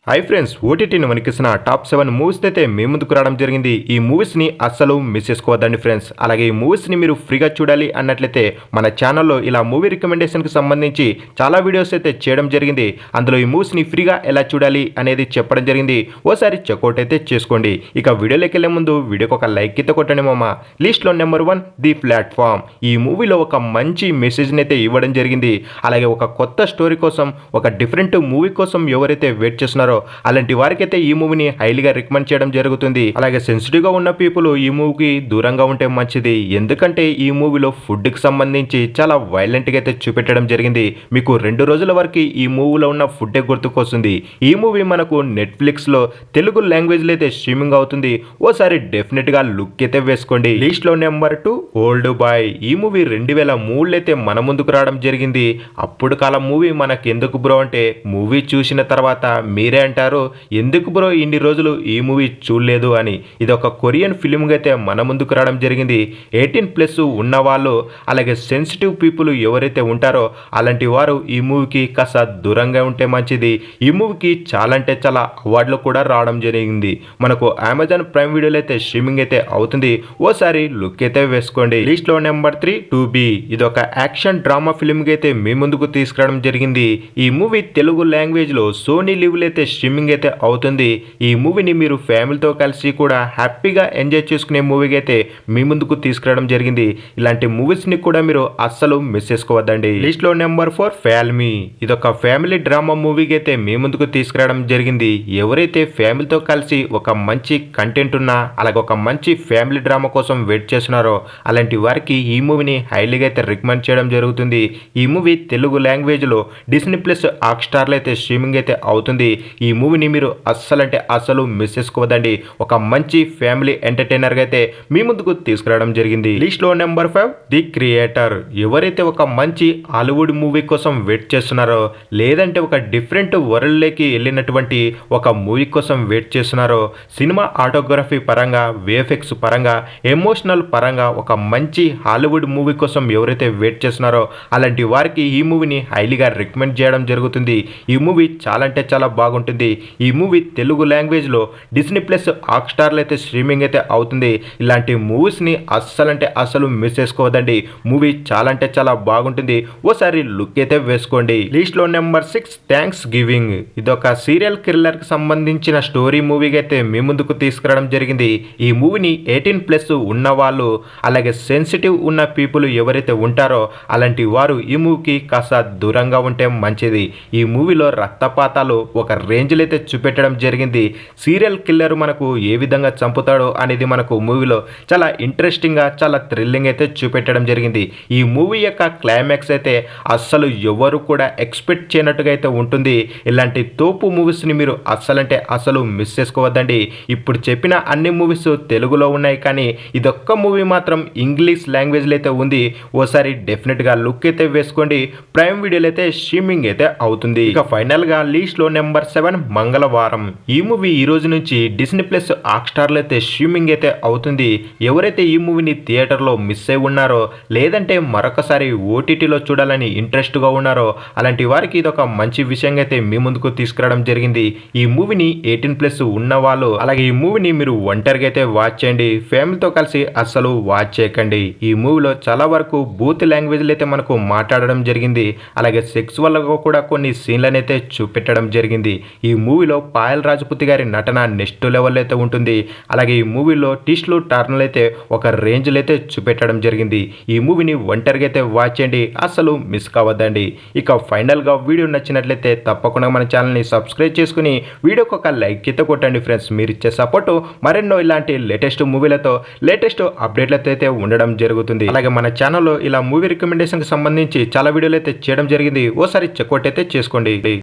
Hi friends, ఓటీటీని వణికిస్తున్న top 7 movies అయితే మీ ముందుకు రావడం జరిగింది. ఈ మూవీస్ని అస్సలు మిస్ చేసుకోవద్దండి ఫ్రెండ్స్. అలాగే ఈ మూవీస్ని మీరు ఫ్రీగా చూడాలి అన్నట్లయితే మన ఛానల్లో ఇలా మూవీ రికమెండేషన్కి సంబంధించి చాలా వీడియోస్ అయితే చేయడం జరిగింది. అందులో ఈ మూవీస్ని ఫ్రీగా ఎలా చూడాలి అనేది చెప్పడం జరిగింది. ఓసారి చెక్అవుట్ అయితే చేసుకోండి. ఇక వీడియోలోకి వెళ్ళే ముందు వీడియోకి ఒక లైక్ అయితే కొట్టండి మామ. లిస్ట్లో నెంబర్ 1 ది ప్లాట్ఫామ్. ఈ మూవీలో ఒక మంచి మెసేజ్ని అయితే ఇవ్వడం జరిగింది. అలాగే ఒక కొత్త స్టోరీ కోసం, ఒక డిఫరెంట్ మూవీ కోసం ఎవరైతే వెయిట్ చేస్తున్నారో అలాంటి వారికైతే ఈ మూవీని హైలీగా రికమెండ్ చేయడం జరుగుతుంది. అలాగే సెన్సిటివ్ గా ఉన్న పీపుల్ ఈ మూవీకి దూరంగా ఉంటే మంచిది. ఎందుకంటే ఈ మూవీలో ఫుడ్ కి సంబంధించి చాలా వైలెంట్ గా అయితే చూపెట్టడం జరిగింది. మీకు 2 రోజుల వరకు ఈ మూవీలో ఉన్న ఫుడ్ గుర్తుకొస్తుంది. ఈ మూవీ మనకు నెట్ఫ్లిక్స్ లో తెలుగు లాంగ్వేజ్ లో అయితే స్ట్రీమింగ్ అవుతుంది. ఓసారి డెఫినెట్ గా లుక్ అయితే వేసుకోండి. లిస్ట్ లో నెంబర్ 2 ఓల్డ్ బాయ్. ఈ మూవీ 2003 అయితే మన ముందుకు రావడం జరిగింది. అప్పుడు కాలం మూవీ మనకు ఎందుకు బ్రో అంటే, మూవీ చూసిన తర్వాత మీరే అంటారు ఎందుకు బ్రో ఇన్ని రోజులు ఈ మూవీ చూడలేదు అని. ఇది ఒక కొరియన్ ఫిలిం అయితే మన ముందుకు రావడం జరిగింది. 18+ ఉన్నవాళ్ళు, అలాగే సెన్సిటివ్ పీపుల్ ఎవరైతే ఉంటారో అలాంటి వారు ఈ మూవీకి కాస్త దూరంగా ఉంటే మంచిది. ఈ మూవీకి చాలా అంటే చాలా అవార్డులు కూడా రావడం జరిగింది. మనకు అమెజాన్ ప్రైమ్ వీడియోలో అయితే స్ట్రీమింగ్ అయితే అవుతుంది. ఓసారి లుక్ అయితే వేసుకోండి. లిస్ట్ లో నెంబర్ 3 టు బి. ఇది ఒక యాక్షన్ డ్రామా ఫిలిం అయితే మీ ముందుకు తీసుకురావడం జరిగింది. ఈ మూవీ తెలుగు లాంగ్వేజ్ లో సోనీ లివ్ అయితే స్ట్రీమింగ్ అయితే అవుతుంది. ఈ మూవీని మీరు ఫ్యామిలీతో కలిసి కూడా హ్యాపీగా ఎంజాయ్ చేసుకునే మూవీకి అయితే మీ ముందుకు తీసుకురావడం జరిగింది. ఇలాంటి మూవీస్ ని కూడా మీరు అస్సలు మిస్ చేసుకోవద్దండి. లిస్ట్ లో నెంబర్ 4 ఫ్యామిలీ. ఇదొక ఫ్యామిలీ డ్రామా మూవీకి అయితే మీ ముందుకు తీసుకురావడం జరిగింది. ఎవరైతే ఫ్యామిలీతో కలిసి ఒక మంచి కంటెంట్ ఉన్నా, అలాగే ఒక మంచి ఫ్యామిలీ డ్రామా కోసం వెయిట్ చేస్తున్నారో అలాంటి వారికి ఈ మూవీని హైలీగా అయితే రికమెండ్ చేయడం జరుగుతుంది. ఈ మూవీ తెలుగు లాంగ్వేజ్ లో డిస్నీ+ హాట్‌స్టార్ లో అయితే స్ట్రీమింగ్ అయితే అవుతుంది. ఈ మూవీని మీరు అస్సలు మిస్ చేసుకోవద్దండి. ఒక మంచి ఫ్యామిలీ ఎంటర్టైనర్గా అయితే మీ ముందుకు తీసుకురావడం జరిగింది. లిస్ట్ లో నెంబర్ 5 ది క్రియేటర్. ఎవరైతే ఒక మంచి హాలీవుడ్ మూవీ కోసం వెయిట్ చేస్తున్నారో, లేదంటే ఒక డిఫరెంట్ వరల్డ్ లోకి వెళ్ళినటువంటి ఒక మూవీ కోసం వెయిట్ చేస్తున్నారో, సినిమా ఆటోగ్రఫీ పరంగా, విఎఫ్ఎక్స్ పరంగా, ఎమోషనల్ పరంగా ఒక మంచి హాలీవుడ్ మూవీ కోసం ఎవరైతే వెయిట్ చేస్తున్నారో అలాంటి వారికి ఈ మూవీని హైలీగా రికమెండ్ చేయడం జరుగుతుంది. ఈ మూవీ చాలా అంటే చాలా బాగుంటుంది. ఈ మూవీ తెలుగు లాంగ్వేజ్ లో డిస్నీ+ హాట్‌స్టార్ లో అయితే స్ట్రీమింగ్ అయితే అవుతుంది. ఇలాంటి మూవీస్ ని అస్సలు మిస్ చేసుకోవద్దండి. మూవీ చాలా అంటే చాలా బాగుంటుంది. ఓసారి లుక్ అయితే వేసుకోండి. లిస్ట్ లో నెంబర్ 6 థ్యాంక్స్ గివింగ్. ఇదొక సీరియల్ కిల్లర్ కి సంబంధించిన స్టోరీ మూవీకి అయితే మీ ముందుకు తీసుకురావడం జరిగింది. ఈ మూవీని 18+ ఉన్న వాళ్ళు, అలాగే సెన్సిటివ్ ఉన్న పీపుల్ ఎవరైతే ఉంటారో అలాంటి వారు ఈ మూవీకి కాస్త దూరంగా ఉంటే మంచిది. ఈ మూవీలో రక్తపాతాలు ఒక రేంజ్లో అయితే చూపెట్టడం జరిగింది. సీరియల్ కిల్లర్ మనకు ఏ విధంగా చంపుతాడో అనేది మనకు మూవీలో చాలా ఇంట్రెస్టింగ్ గా, చాలా థ్రిల్లింగ్ అయితే చూపెట్టడం జరిగింది. ఈ మూవీ యొక్క క్లైమాక్స్ అయితే అస్సలు ఎవరు కూడా ఎక్స్పెక్ట్ చేయనట్టుగా అయితే ఉంటుంది. ఇలాంటి తోపు మూవీస్ ని మీరు అస్సలు మిస్ చేసుకోవద్దండి. ఇప్పుడు చెప్పిన అన్ని మూవీస్ తెలుగులో ఉన్నాయి, కానీ ఇదొక్క మూవీ మాత్రం ఇంగ్లీష్ లాంగ్వేజ్ లో అయితే ఉంది. ఓసారి డెఫినెట్ గా లుక్ అయితే వేసుకోండి. ప్రైమ్ వీడియోలో అయితే స్ట్రీమింగ్ అయితే అవుతుంది. ఇక ఫైనల్ గా లిస్ట్ లో నెంబర్ 7 మంగళవారం. ఈ మూవీ ఈ రోజు నుంచి డిస్నీ+ హాట్‌స్టార్ లో అయితే స్ట్రీమింగ్ అయితే అవుతుంది. ఎవరైతే ఈ మూవీని థియేటర్లో మిస్ అయి ఉన్నారో, లేదంటే మరొకసారి ఓటీటీలో చూడాలని ఇంట్రెస్ట్ గా ఉన్నారో అలాంటి వారికి ఇది ఒక మంచి విషయంగా అయితే మీ ముందుకు తీసుకురావడం జరిగింది. ఈ మూవీని 18+ ఉన్న వాళ్ళు, అలాగే ఈ మూవీని మీరు ఒంటరిగా అయితే వాచ్ చేయండి. ఫ్యామిలీతో కలిసి అస్సలు వాచ్ చేయకండి. ఈ మూవీలో చాలా వరకు బూత్ లాంగ్వేజ్లో అయితే మనకు మాట్లాడడం జరిగింది. అలాగే సెక్సువల్ గా కూడా కొన్ని సీన్లను అయితే చూపెట్టడం జరిగింది. ఈ మూవీలో పాయల్ రాజపుతి గారి నటన నెక్స్ట్ లెవెల్ అయితే ఉంటుంది. అలాగే ఈ మూవీలో ట్విస్ట్లు, టర్న్లు అయితే ఒక రేంజ్లో అయితే చూపెట్టడం జరిగింది. ఈ మూవీని ఒంటరిగా అయితే వాచ్ చేయండి. అస్సలు మిస్ కావద్దండి. ఇక ఫైనల్గా వీడియో నచ్చినట్లయితే తప్పకుండా మన ఛానల్ని సబ్స్క్రైబ్ చేసుకుని వీడియోకి ఒక లైక్ అయితే కొట్టండి ఫ్రెండ్స్. మీరు ఇచ్చే సపోర్టు మరెన్నో ఇలాంటి లేటెస్ట్ మూవీలతో, లేటెస్ట్ అప్డేట్లతో అయితే ఉండడం జరుగుతుంది. అలాగే మన ఛానల్లో ఇలా మూవీ రికమెండేషన్కి సంబంధించి చాలా వీడియోలు అయితే చేయడం జరిగింది. ఓసారి చెక్అవుట్ అయితే చేసుకోండి.